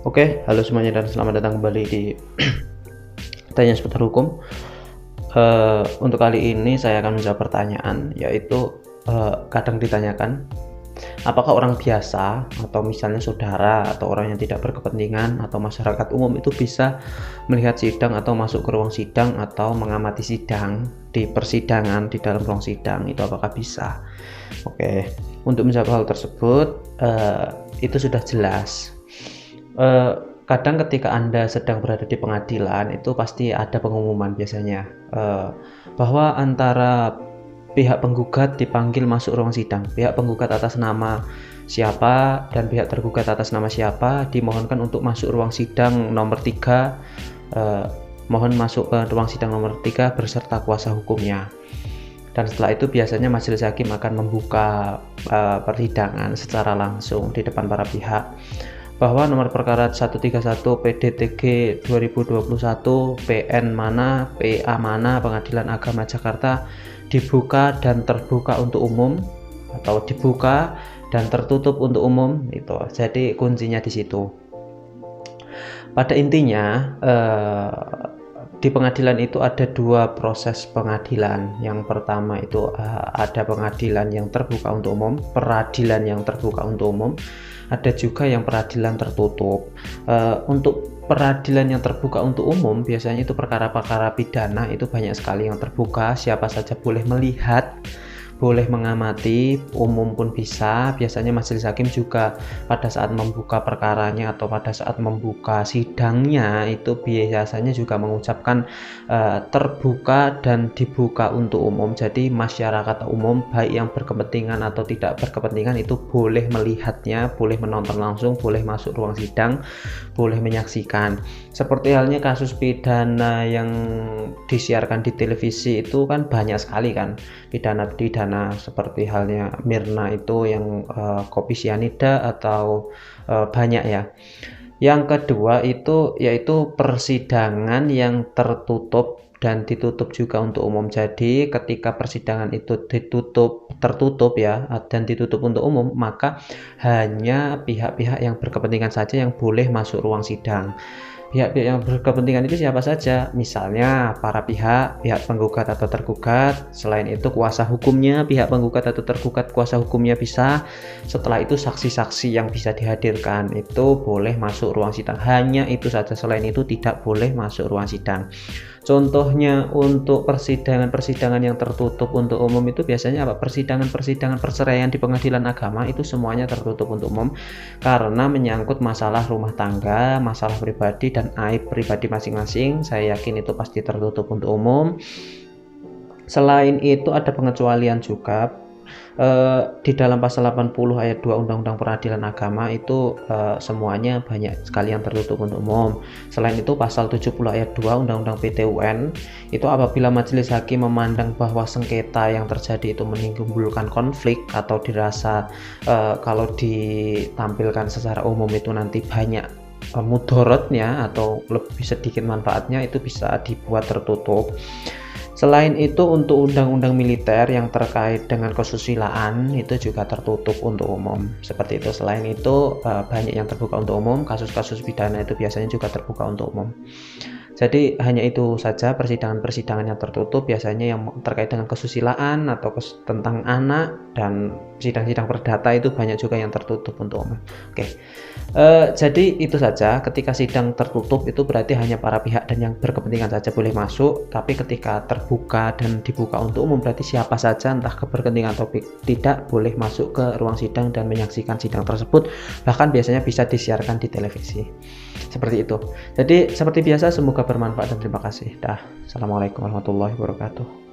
Oke, halo semuanya dan selamat datang kembali di Tanya Seputar Hukum. Untuk kali ini saya akan menjawab pertanyaan, yaitu kadang ditanyakan, apakah orang biasa atau misalnya saudara atau orang yang tidak berkepentingan atau masyarakat umum itu bisa melihat sidang atau masuk ke ruang sidang atau mengamati sidang di persidangan di dalam ruang sidang, itu apakah bisa? Oke, untuk menjawab hal tersebut itu sudah jelas. Kadang ketika Anda sedang berada di pengadilan itu pasti ada pengumuman biasanya bahwa antara pihak penggugat dipanggil masuk ruang sidang. Pihak penggugat atas nama siapa dan pihak tergugat atas nama siapa dimohonkan untuk masuk ruang sidang nomor 3. Mohon masuk ke ruang sidang nomor 3 berserta kuasa hukumnya. Dan setelah itu biasanya majelis hakim akan membuka persidangan secara langsung di depan para pihak, bahwa nomor perkara 131 PDTG 2021 PN mana PA mana Pengadilan Agama Jakarta dibuka dan terbuka untuk umum atau dibuka dan tertutup untuk umum. Itu jadi kuncinya di situ. Pada intinya di pengadilan itu ada dua proses pengadilan. Yang pertama itu ada pengadilan yang terbuka untuk umum, peradilan yang terbuka untuk umum, ada juga yang peradilan tertutup. Untuk peradilan yang terbuka untuk umum biasanya itu perkara-perkara pidana, itu banyak sekali yang terbuka, siapa saja boleh melihat, boleh mengamati, umum pun bisa. Biasanya majelis hakim juga pada saat membuka perkaranya atau pada saat membuka sidangnya itu biasanya juga mengucapkan terbuka dan dibuka untuk umum. Jadi masyarakat umum baik yang berkepentingan atau tidak berkepentingan itu boleh melihatnya, boleh menonton langsung, boleh masuk ruang sidang, boleh menyaksikan. Seperti halnya kasus pidana yang disiarkan di televisi itu kan banyak sekali kan pidana seperti halnya Mirna itu yang kopi sianida atau banyak ya. Yang kedua itu yaitu persidangan yang tertutup dan ditutup juga untuk umum. Jadi ketika persidangan itu tertutup ya dan ditutup untuk umum, maka hanya pihak-pihak yang berkepentingan saja yang boleh masuk ruang sidang. Pihak-pihak yang berkepentingan itu siapa saja? Misalnya para pihak penggugat atau tergugat. Selain itu kuasa hukumnya, pihak penggugat atau tergugat kuasa hukumnya bisa. Setelah itu saksi-saksi yang bisa dihadirkan itu boleh masuk ruang sidang. Hanya itu saja, selain itu tidak boleh masuk ruang sidang. Contohnya untuk persidangan yang tertutup untuk umum itu biasanya apa? Persidangan perceraian di pengadilan agama itu semuanya tertutup untuk umum karena menyangkut masalah rumah tangga, masalah pribadi dan aib pribadi masing-masing. Saya yakin itu pasti tertutup untuk umum. Selain itu ada pengecualian juga. Di dalam pasal 80 ayat 2 Undang-Undang Peradilan Agama itu semuanya banyak sekali yang tertutup untuk umum. Selain itu pasal 70 ayat 2 Undang-Undang PT-UN itu apabila majelis hakim memandang bahwa sengketa yang terjadi itu menimbulkan konflik atau dirasa kalau ditampilkan secara umum itu nanti banyak mudorotnya atau lebih sedikit manfaatnya, itu bisa dibuat tertutup. Selain itu untuk undang-undang militer yang terkait dengan kesusilaan itu juga tertutup untuk umum. Seperti itu. Selain itu banyak yang terbuka untuk umum. Kasus-kasus pidana itu biasanya juga terbuka untuk umum. Jadi hanya itu saja persidangan-persidangan yang tertutup biasanya yang terkait dengan kesusilaan atau tentang anak, dan sidang-sidang perdata itu banyak juga yang tertutup untuk umum. Oke. Jadi itu saja, ketika sidang tertutup itu berarti hanya para pihak dan yang berkepentingan saja boleh masuk, tapi ketika terbuka dan dibuka untuk umum berarti siapa saja entah keberkepentingan atau tidak boleh masuk ke ruang sidang dan menyaksikan sidang tersebut, bahkan biasanya bisa disiarkan di televisi. Seperti itu. Jadi seperti biasa, semoga bermanfaat dan terima kasih. Assalamualaikum warahmatullahi wabarakatuh.